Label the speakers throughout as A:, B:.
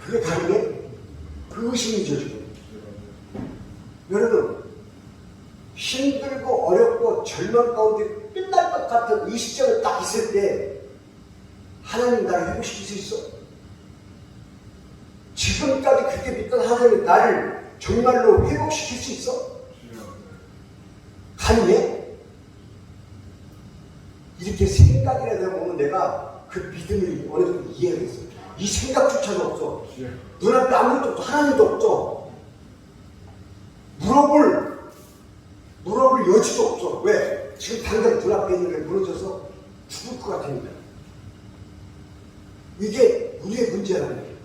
A: 그게 가능해? 그 의심이죠 지금. 여러분 힘들고 어렵고 절망 가운데 끝날 것 같은 이 시점을 딱 있을 때 하나님 나를 회복시킬 수 있어? 지금까지 그렇게 믿던 하나님이 나를 정말로 회복시킬 수 있어? 가능해? 이렇게 생각이라도 해보면 내가 그 믿음을 어느 정도 이해하겠어. 이 생각조차도 없어. 눈앞에 아무것도 없어. 하나님도 없어. 물어볼 여지도 없어. 왜? 지금 당장 눈앞에 있는 게 무너져서 죽을 것 같으니까. 이게 우리의 문제라는 거예요.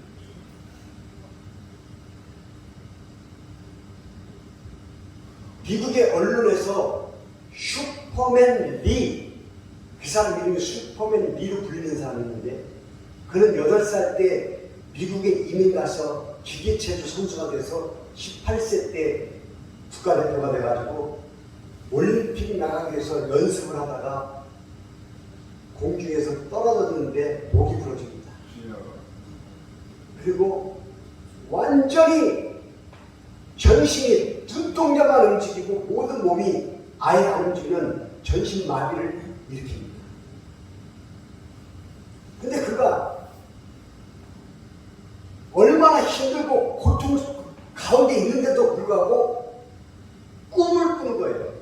A: 미국의 언론에서 슈퍼맨 리, 그 사람 이름이 슈퍼맨 리로 불리는 사람이 있는데, 그는 8살 때 미국에 이민 가서 기계체조 선수가 돼서 18세 때 국가대표가 돼가지고 올림픽 나가기 위해서 연습을 하다가 공중에서 떨어졌는데 목이 부러집니다. 그리고 완전히 전신이 눈동자만 움직이고 모든 몸이 아예 안 움직이는 전신 마비를 일으킵니다. 근데 그가 얼마나 힘들고 고통 가운데 있는데도 불구하고 꿈을 꾸는 거예요.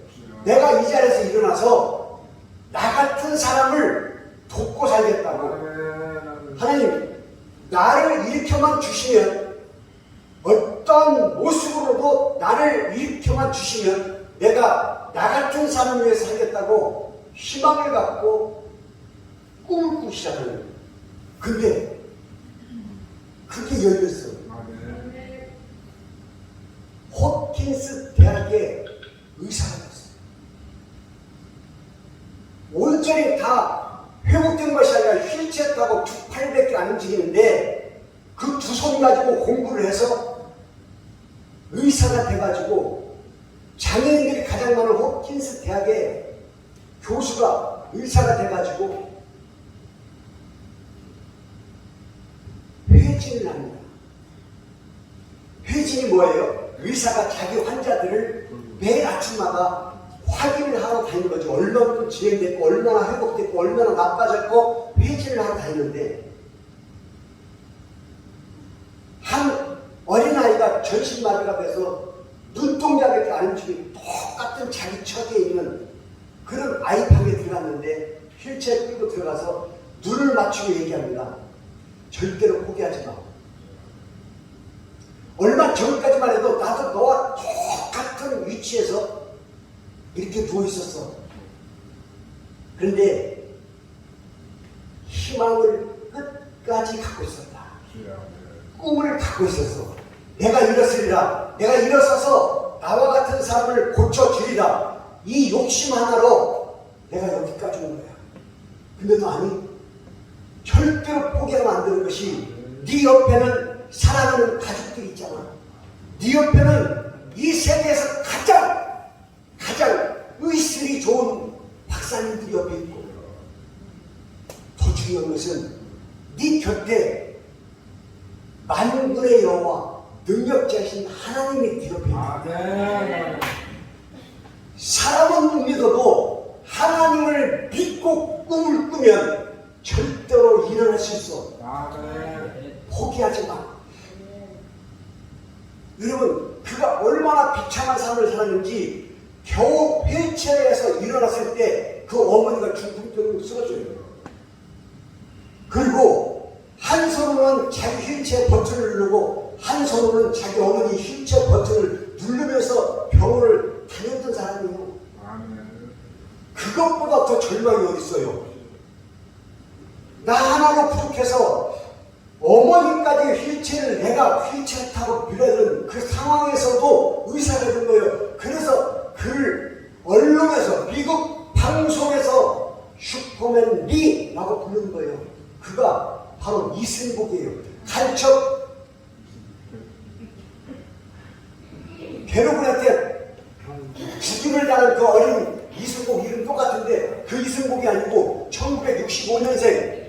A: 내가 이 자리에서 일어나서 나 같은 사람을 돕고 살겠다고. 하나님, 나를 일으켜만 주시면, 어떤 모습으로도 나를 일으켜만 주시면 내가 나 같은 사람을 위해 살겠다고 희망을 갖고 꿈을 꾸기 시작하는 거예요. 근데 그게 열렸어요. 호킨스 대학의 의사가 됐어요. 온전히 다 회복된 것이 아니라 휠체어 타고 두 팔밖에 안 움직이는데 그 두 손 가지고 공부를 해서 의사가 돼가지고 장애인들이 가장 많은 호킨스 대학의 교수가 의사가 돼가지고 회진을 합니다. 회진이 뭐예요? 의사가 자기 환자들을 매일 아침마다 확인을 하러 다니는 거죠. 얼마나 진행됐고 얼마나 회복됐고 얼마나 나빠졌고 회진을 하러 다니는데, 한 어린아이가 전신마비가 돼서 눈동자밖에 안 움직이고 똑같은 자기 처지에 있는 그런 아이 방에 들어갔는데 휠체어 끌고 들어가서 눈을 맞추고 얘기합니다. 절대로 포기하지 마. 얼마 전까지만 해도 나도 너와 똑같은 위치에서 이렇게 누워 있었어. 그런데 희망을 끝까지 갖고 있었다. 꿈을 갖고 있었어. 내가 일어서리라. 내가 일어서서 나와 같은 사람을 고쳐주리라. 이 욕심 하나로 내가 여기까지 온 거야. 근데도 아니, 절대로 포기하면 안 되는 것이, 네 옆에는 사랑하는 가족들이 있잖아. 네 옆에는 이 세계에서 가장 의술이 좋은 박사님들이 옆에 있고, 더 중요한 것은 네 곁에 만군의 여호와 능력자이신 하나님이 네 옆에 있다. 사람은 못 믿어도 하나님을 믿고 꿈을 꾸면 절대로 일어날 수 있어. 포기하지 마. 여러분, 그가 얼마나 비참한 삶을 살았는지 겨우 휠체어에서 일어났을 때 그 어머니가 중풍병으로 쓰러져요. 그리고 한 손으로는 자기 휠체어 버튼을 누르고 한 손으로는 자기 어머니 휠체어 버튼을 누르면서 병원을 다녔던 사람이에요. 그것보다 더 절망이 어디 있어요? 나 하나로 부족해서 어머니까지 휠체어를 내가 휠체어 타고 밀어야 되는 그 상황에서도 의사가 된 거예요. 그래서 그를 언론에서, 미국 방송에서 슈퍼맨 리라고 부르는 거예요. 그가 바로 이승복이에요. 간첩 괴로군한테 죽임을 당한 그 어린 이승복 이름 똑같은데 그 이승복이 아니고 1965년생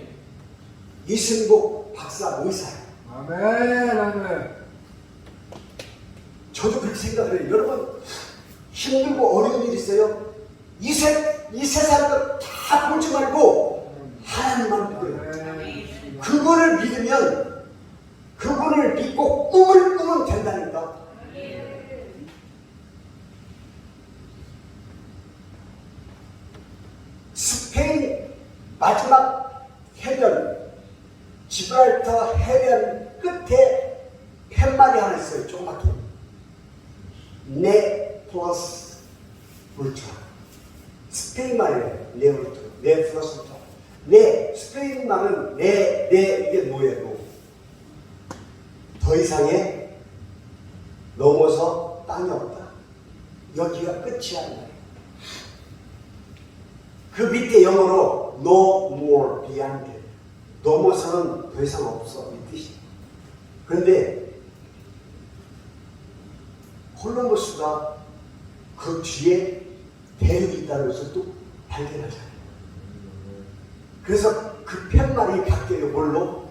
A: 이승복 박사 의사예요.
B: 아멘, 아멘.
A: 저도 그렇게 생각을 해요. 여러분, 힘들고 어려운 일 있어요? 이 세상을 다 보지 말고 하나님만 믿어요. 그분을 믿으면, 그분을 믿고 꿈을 꾸면 된다니까. 스페인 마지막 해변, 지브랄터 해변 끝에 팻말이 하나 있어요. 조그맣게. 네 플러스 울트라. 스페인 말이에요. 네 울트라. 네 플러스 울트라. 네, 스페인 말은 이게 뭐예요? 노. 더 이상의 넘어서 땅이 없다. 여기가 끝이야. 그 밑에 영어로 no more beyond. 넘어서는 더 이상 없어. 이 뜻이야. 그런데 콜럼버스가 그 뒤에 대륙이 있다는 것을 또 발견하잖아요. 그래서 그 팻말이 바뀌어요. 뭘로?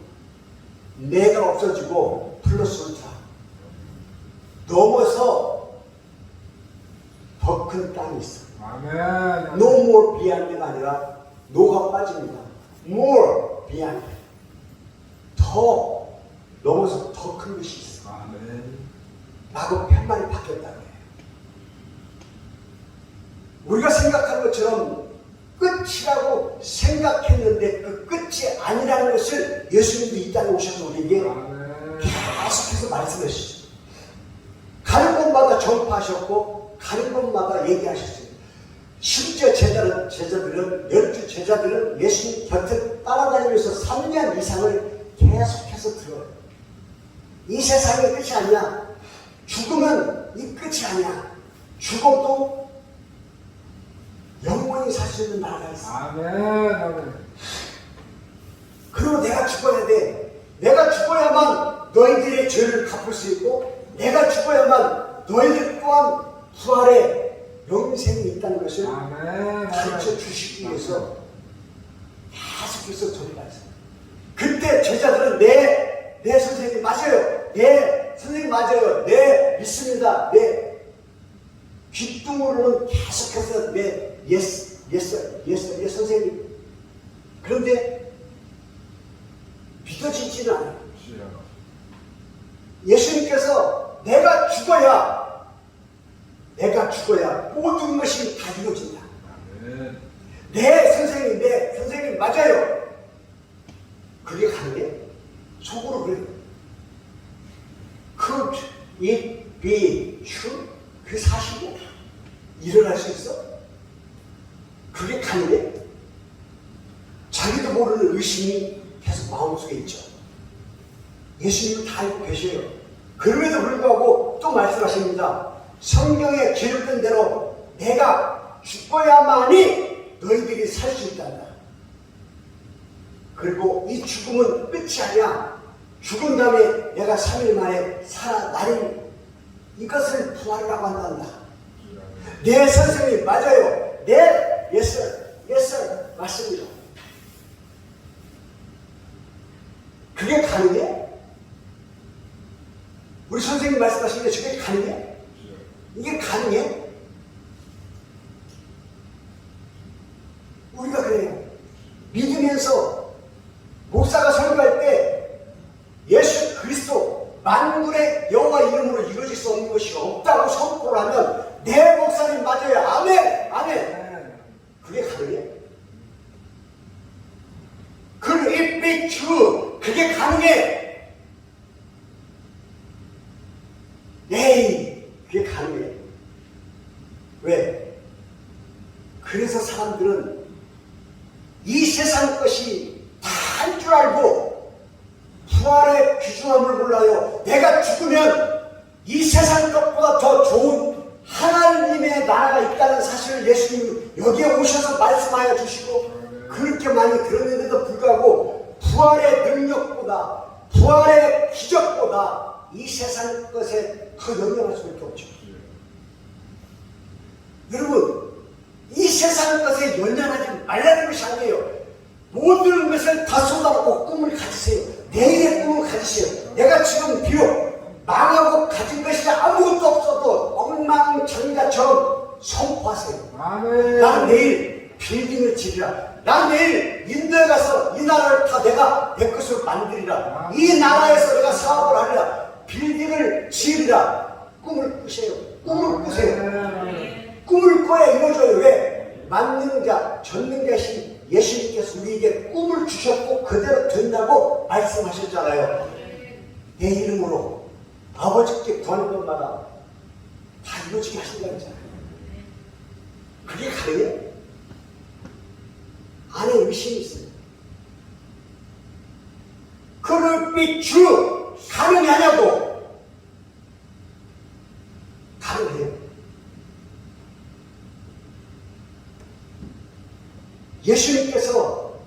A: 내가 없어지고 플러스 울트라. 넘어서 더 큰 땅이 있어.
B: 아멘.
A: No more beyond가 아니라 no가 빠집니다. more beyond. 더 넘어서 더 큰 것이 있어.
B: 아멘.
A: 라고 팻말이 바뀌었다고 해요. 우리가 생각하는 것처럼 끝이라고 생각했는데 그 끝이 아니라는 것을 예수님도 이 땅에 오셔서 우리에게 계속해서 말씀하시죠. 가는 곳마다 전파하셨고 가는 곳마다 얘기하셨어요. 심지어 제자들은 12 제자들은 예수님 곁을 따라다니면서 3년 이상을 계속해서 들어요. 이 세상의 끝이 아니야. 죽으면 이 끝이 아니야. 죽어도 영원히 살 수 있는 나라가 있어.
B: 아멘, 아멘.
A: 그리고 내가 죽어야 돼. 내가 죽어야만 너희들의 죄를 갚을 수 있고 내가 죽어야만 너희들 또한 부활의 영생이 있다는 것을 가르쳐 주시기 위해서 계속해서 전해가 있어요. 그때 제자들은 네 선생님 맞아요. 네 선생님 맞아요. 네 믿습니다. 네 귓등으로는 계속해서 네 예스 선생님. 그런데 믿어지지는 않아요. 예수님께서 내가 죽어야 모든 것이 다 이루어진다. 네 선생님 맞아요. 그게 가능해? 속으로 그래요. Could it be true? 그게 사실이야? 일어날 수 있어? 그게 가능해? 자기도 모르는 의심이 계속 마음속에 있죠. 예수님은 다 알고 계셔요. 그럼에도 불구하고 또 말씀하십니다. 성경에 기록된 대로 내가 죽어야만이 너희들이 살 수 있단다. 그리고 이 죽음은 끝이 아니야. 죽은 다음에 내가 3일 만에 살아나린 이것을 부활이라고 한단다. 네 선생님 맞아요. 네 yes 맞습니다. 그게 가능해? 우리 선생님 말씀하신 게 저게 가능해? 이게 가능해? 우리가 그래요. 믿으면서 목사가 설교할 때 예수 그리스도 만군의 여호와 이름으로 이루어질 수 없는 것이 없다고 선포를 하면 내 목사님 맞아요. 아멘. 그게 가능해? 그 if be true 그게 가능해? 에이 그게 가능해. 왜? 그래서 사람들은 이 세상 것이 다 한 줄 알고 부활의 귀중함을 몰라요. 내가 죽으면 이 세상 것보다 더 좋은 하나님의 나라가 있다는 사실을 예수님이 여기에 오셔서 말씀하여 주시고 그렇게 많이 들었는데도 불구하고 부활의 능력보다 부활의 기적보다 이 세상 것에 더 연연할 수밖에 없죠. 여러분 이 세상 것에 연연하지 말라는 것이 아니에요. 모든 것을 다 쏟아붓고 꿈을 가지세요. 내일의 꿈을 가지세요. 내가 지금 비록 망하고 가진 것이 아무것도 없어도 엉망장자처럼 선포하세요.
B: 아멘.
A: 난 내일 빌딩을 지으리라. 난 내일 인도에 가서 이 나라를 다 내가 내 것으로 만들리라. 이 나라에서 내가 사업을 하리라. 빌딩을 지으리라. 꿈을 꾸세요. 꿈을 꾸세요. 꿈을 꿔야 이루어져요. 왜? 만능자, 전능자신 예수님께서 우리에게 꿈을 주셨고 그대로 된다고 말씀하셨잖아요. 내 이름으로 아버지께 구하는 것마다 다 이루어지게 하신다고 했잖아요. 그게 가능해요? 안에 의심이 있어요. 그를 주 가능하냐고. 가능해요. 예수님께서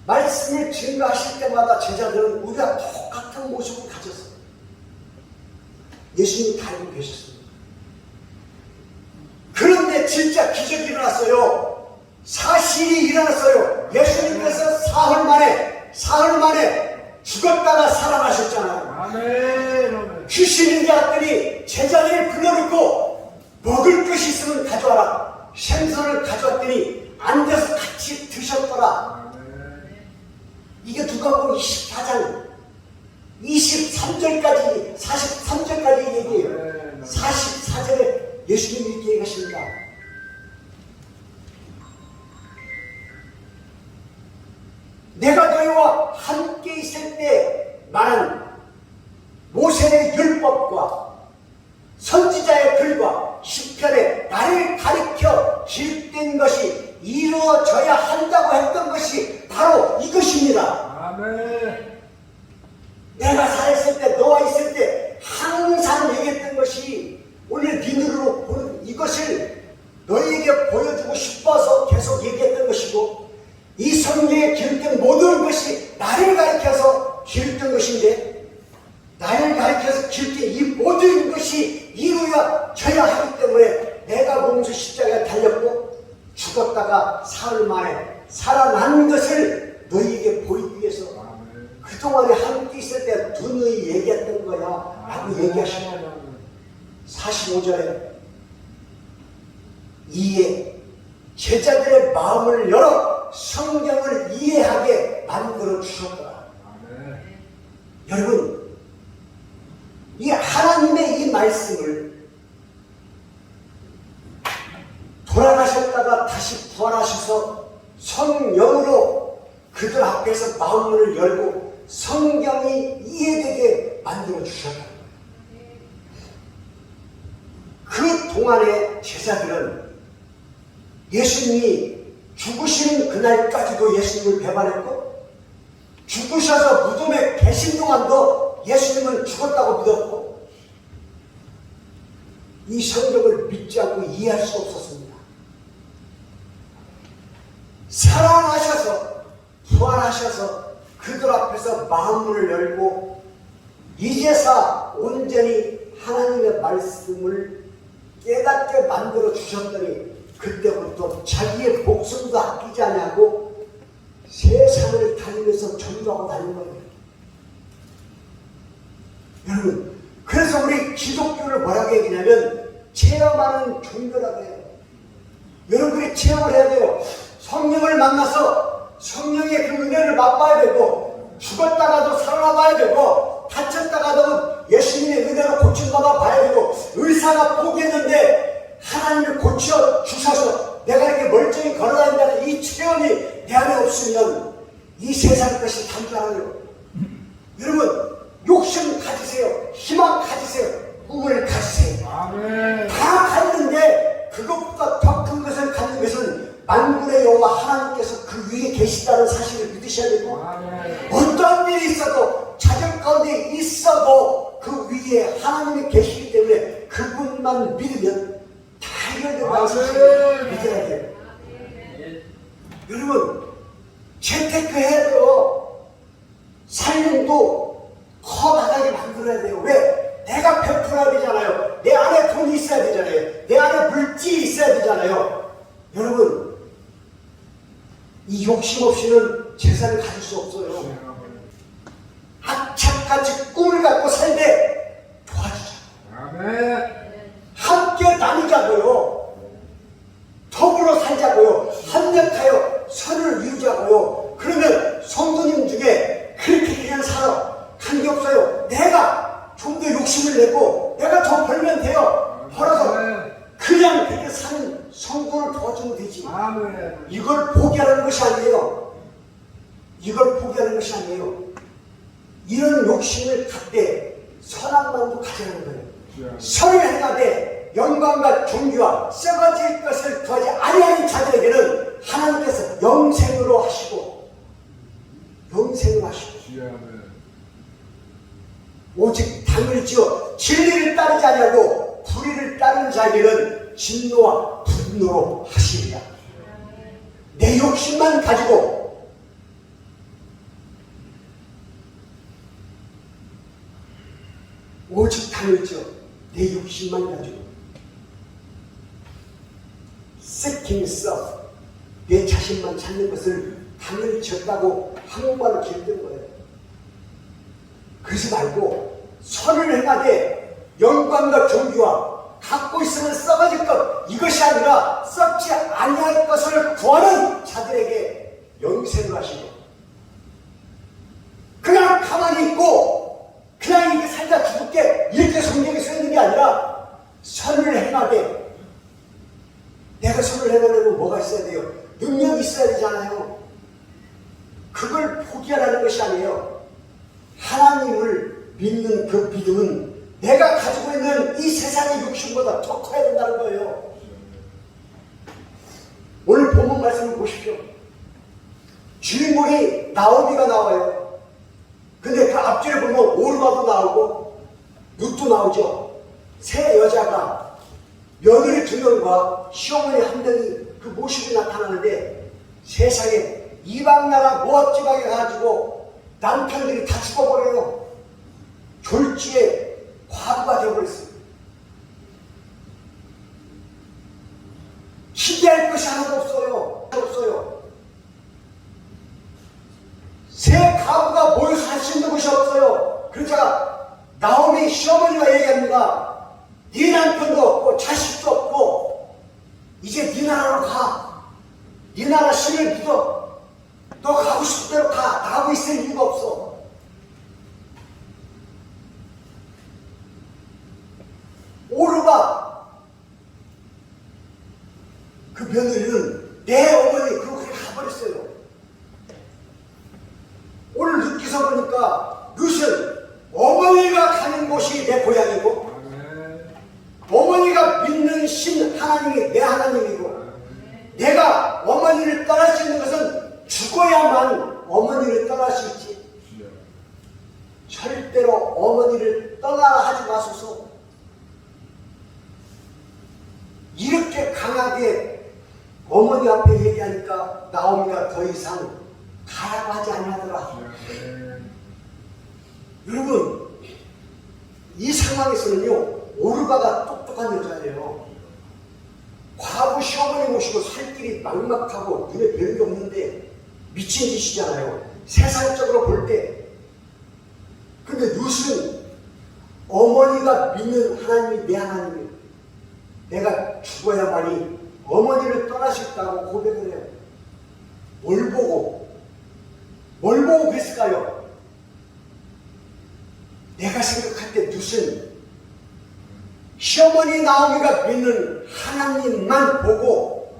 A: 말씀을 증거하실 때마다 제자들은 우리가 똑같은 모습을 가졌어요. 예수님이 다 알고 계셨습니다. 그런데 진짜 기적이 일어났어요. 사실이 일어났어요. 예수님께서 사흘 만에 죽었다가 살아나셨잖아요.
B: 아멘.
A: 귀신인 자들이 제자들을 불러놓고 먹을 것이 있으면 가져와라. 생선을 가져왔더니 앉아서 같이 드셨더라. 이게 누가복음 24장 23절까지 43절까지 얘기해요. 44절에 예수님이 이렇게 얘기하십니다. 내가 너희와 함께 있을 때 말한 모세의 율법과 선지자의 글과 시편에 나를 가리켜 기록된 것이 이루어져야 한다고 했던 것이 바로 이것입니다.
B: 아멘.
A: 내가 살았을 때, 너와 있을 때 항상 얘기했던 것이 오늘 네 눈으로 보는 이것을 너희에게 보여주고 싶어서 계속 얘기했던 것이고, 이 성경에 기록된 모든 것이 나를 가리켜서 기록된 것인데, 나를 가리켜서 기록된 이 모든 것이 이루어져야 하기 때문에 내가 몸소 십자가에 달렸고 죽었다가 사흘 만에 살아난 것을 너희에게 보이기 위해서 그동안에 함께 있을 때 누누이 얘기했던 거야 라고 얘기하시고 45절에 이에 제자들의 마음을 열어 성경을 이해하게 만들어 주셨더라. 여러분, 이 하나님의 이 말씀을 돌아가셨다가 다시 부활하셔서 성령으로 그들 앞에서 마음문을 열고 성경이 이해되게 만들어 주셨다. 그 동안의 제자들은 예수님이 죽으시는 그날까지도 예수님을 배반했고, 죽으셔서 무덤에 계신 동안도 예수님은 죽었다고 믿었고, 이 성경을 믿지 않고 이해할 수 없었습니다. 살아나셔서 부활하셔서 그들 앞에서 마음문을 열고 이제서 온전히 하나님의 말씀을 깨닫게 만들어 주셨더니 그때부터 자기의 목숨도 아끼지 않냐고 세상을 다니면서 전도하고 다닌 거예요. 여러분, 그래서 우리 기독교를 뭐라고 얘기냐면 체험하는 종교라고 해요. 여러분들이 체험을 해야 돼요. 성령을 만나서 성령의 그 은혜를 맛봐야 되고, 죽었다가도 살아나봐야 되고, 다쳤다가도 예수님의 은혜로 고침받아 봐야 되고, 의사가 포기했는데 하나님을 고쳐 주셔서 내가 이렇게 멀쩡히 걸어다닌다는 이 체험이 내 안에 없으면 이 세상 것이 단단해요. 여러분, 욕심 가지세요. 희망 가지세요. 꿈을 가지세요.
B: 아멘.
A: 다 갖는데 그것보다 더 큰 것을 갖는 것은 만군의 여호와 하나님께서 그 위에 계시다는 사실을 믿으셔야 되고,
B: 아멘.
A: 어떤 일이 있어도 자정 가운데 있어도 그 위에 하나님이 계시기 때문에 그분만 믿으면 다 해결된다는 사실을 믿어야 돼요. 여러분, 재테크해야 돼요. 살림도 커나가게 만들어야 돼요. 왜? 내가 베풀어야 되잖아요. 내 안에 돈이 있어야 되잖아요. 내 안에 물질이 있어야 되잖아요. 여러분, 이 욕심 없이는 재산을 가질 수 없어요. 악착같이 꿈을 갖고 살되 도와주자.
B: 아멘.
A: 함께 나누자고요. 더불어 살자고요. 합력하여 선을 이루자고요. 그러면 성도님 중에 그렇게 그냥 살아. 관계없어요. 내가 좀 더 욕심을 내고 내가 더 벌면 돼요. 벌어서 그냥 그렇게 사는 성도를 도와주면 되지.
B: 아멘.
A: 이걸 포기하는 것이 아니에요. 이걸 포기하는 것이 아니에요. 이런 욕심을 갖되 선한 마음도 가지라는 거예요. 선을 행하되 영광과 존귀와 썩어질 것을 더하지 아니하는 자들에게는 하나님께서 영생으로 하시고 오직 당을 지어 진리를 따르지 아니하고 불의를 따르는 자에게는 진노와 분노로 하시리라. 내 욕심만 가지고 오직 당을 지어 내 욕심만 가지고 seeking self, 내 자신만 찾는 것을 당을 지었다고 한국말로 기억된 거예요. 그러지 말고 선을 행하되 영광과 존귀와 갖고 있으면 썩어질 것, 이것이 아니라 썩지 아니할 것을 구하는 자들에게 영생을 하시고, 그냥 가만히 있고 그냥 이렇게 살다 죽을게 이렇게 성경에 써있는 게 아니라 선을 행하되, 내가 선을 행하려면 뭐가 있어야 돼요? 능력이 있어야 되잖아요. 그걸 포기하라는 것이 아니에요. 하나님을 믿는 그 믿음은 내가 가지고 있는 이 세상의 욕심보다 더 커야 된다는 거예요. 오늘 본문 말씀을 보십시오. 주인공이 나오미가 나와요. 근데 그 앞뒤를 보면 오르바도 나오고 룻도 나오죠. 세 여자가 며느리 2명과 시어머니 1명이 그 모습이 나타나는데, 세상에 이방나라 모압 지방에 가가지고 남편들이 다 죽어버려요. 졸지에 과부가 되어버렸어요. 기대할 것이 하나도 없어요. 세 가부가 모여서 할 수 있는 것이 없어요. 그러자 나오미 시어머니가 얘기합니다. 네 남편도 없고 자식도 없고 이제 네 나라로 가. 네 나라 신을 믿어. 너 가고 싶은 대로 가. 나하고 있을 이유가 없어. 오르바 그 며느리는 내 어머니 그러고 그냥 가버렸어요. 오늘 룻기서 보니까 룻은 어머니가 가는 곳이 내 고향이고, 어머니가 믿는 신 하나님이 내 하나님이고, 내가 어머니를 떠날 수 있는 것은 죽어야만 어머니를 떠날 수 있지. 절대로 어머니를 떠나라 하지 마소서. 이렇게 강하게 어머니 앞에 얘기하니까 나오미가 더 이상 가라고 하지 아니하더라. 여러분, 이 상황에서는요, 오르바가 똑똑한 여자예요. 과부 시어머니 모시고 살 길이 막막하고 눈에 뵈는 게 없는데 미친 짓이잖아요. 세상적으로 볼 때. 근데 룻은 어머니가 믿는 하나님이 내 하나님이에요. 내가 죽어야만이 어머니를 떠날 수 있다고 고백을 해요. 뭘 보고 그랬을까요? 내가 생각할 때 룻은 시어머니 나오미가 믿는 하나님만 보고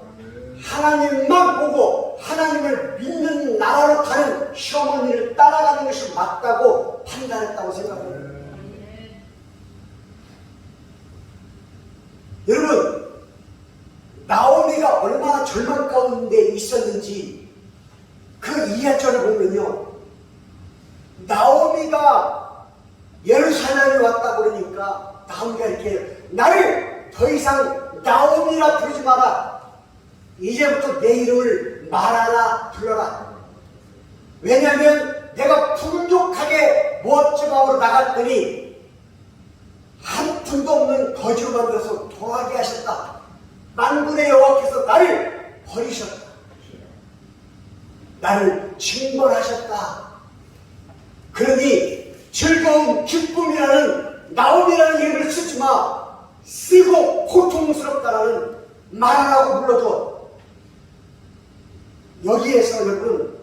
A: 하나님을 믿는 나라로 가는 시어머니를 따라가는 것이 맞다고 판단했다고 생각해요. 여러분, 나오미가 얼마나 절망 가운데 있었는지 그 2절을 보면요, 나오미가 예루살렘에 왔다 그러니까 나오미가 이렇게 나를 더 이상 나오미라 부르지 마라. 이제부터 내 이름을 마라나 불러라. 왜냐하면 내가 풍족하게 모압 지방으로 나갔더니 한 푼도 없는 거지로 만들어서 돌아가게 하셨다. 만군의 여호와께서 나를 버리셨다. 나를 징벌하셨다. 그러니 즐거움, 기쁨이라는 나옴이라는 이름을 쓰지 마. 쓰고 고통스럽다라는 말하라고 불러도 여기에서 여러분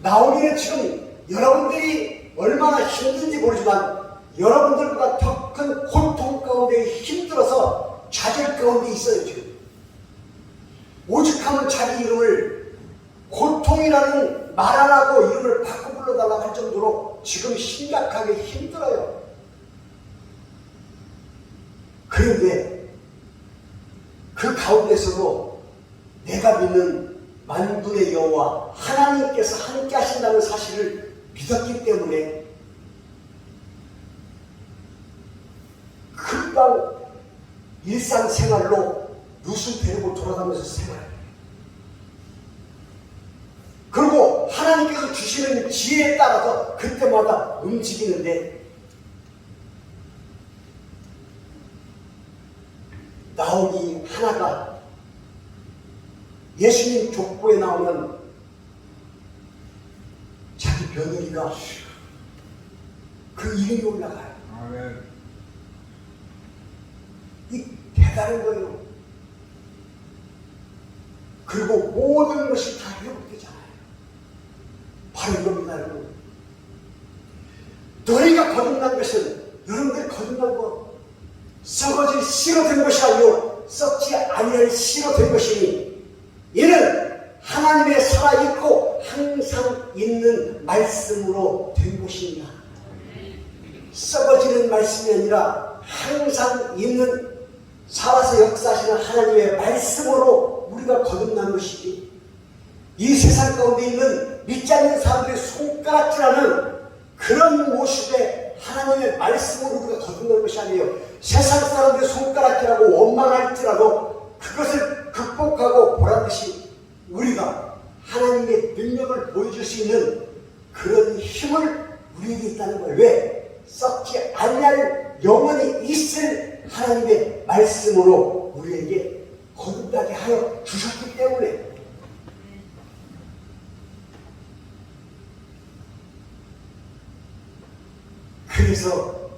A: 나오미는 지금 여러분들이 얼마나 힘든지 모르지만 여러분들보다 더 큰 고통 가운데 힘들어서 좌절 가운데 있어요. 지금 오죽하면 자기 이름을 고통이라는 말 안 하고 이름을 바꿔 불러달라고 할 정도로 지금 심각하게 힘들어요. 그런데 그 가운데서도 내가 믿는 만군의 여호와 하나님께서 함께 하신다는 사실을 믿었기 때문에 금방 일상생활로 룻을 데리고 돌아가면서 생활해요. 그리고 하나님께서 주시는 지혜에 따라서 그때마다 움직이는데 나오미 하나가 예수님 족보에 나오는 자기 며느리가 그 이름이 올라가요.
B: 아멘.
A: 이 대단한 거예요. 그리고 모든 것이 다 회복되잖아요. 바로 이겁니다, 여러분. 너희가 거듭난 것은 여러분들 거듭난 것 썩어질 씨로 된 것이 아니요 썩지 아니할 씨로 된 것이니 이는 하나님의 살아있고 항상 있는 말씀으로 된 것입니다. 썩어지는 말씀이 아니라 항상 있는 살아서 역사하시는 하나님의 말씀으로 우리가 거듭난 것이지 이 세상 가운데 있는 믿지 않는 사람들의 손가락질하는 그런 모습의 하나님의 말씀으로 우리가 거듭난 것이 아니에요. 세상 사람들의 손가락질하고 원망할지라도 그것을 극복하고 보란듯이 우리가 하나님의 능력을 보여줄 수 있는 그런 힘을 우리에게 있다는 거예요. 왜? 썩지 아니할 영원히 있을 하나님의 말씀으로 우리에게 거듭나게 하여 주셨기 때문에 그래서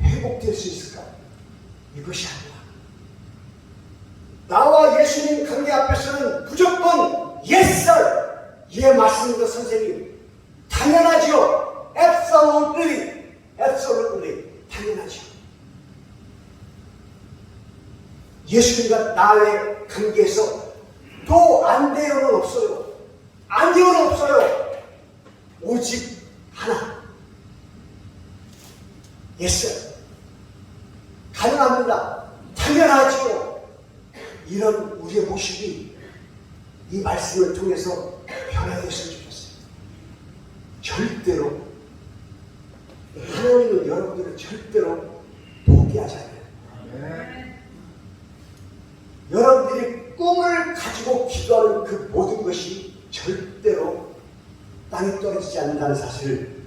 A: 회복될 수 있을까? 이것이 아니라 나와 예수님 관계 앞에서는 무조건 옛살 예 맞습니다 선생님 당연하죠. absolutely 당연하죠. 예수님과 나의 관계에서 또 안 돼요는 없어요. 안 돼요는 없어요. 오직 하나 yes 가능합니다. 당연하죠. 이런 우리의 모습이 이 말씀을 통해서 변화됐으면 좋겠어요. 절대로 하나님은 여러분들을 절대로 포기하지 않아요.
B: 아멘.
A: 여러분들이 꿈을 가지고 기도하는 그 모든 것이 절대로 땅에 떨어지지 않는다는 사실을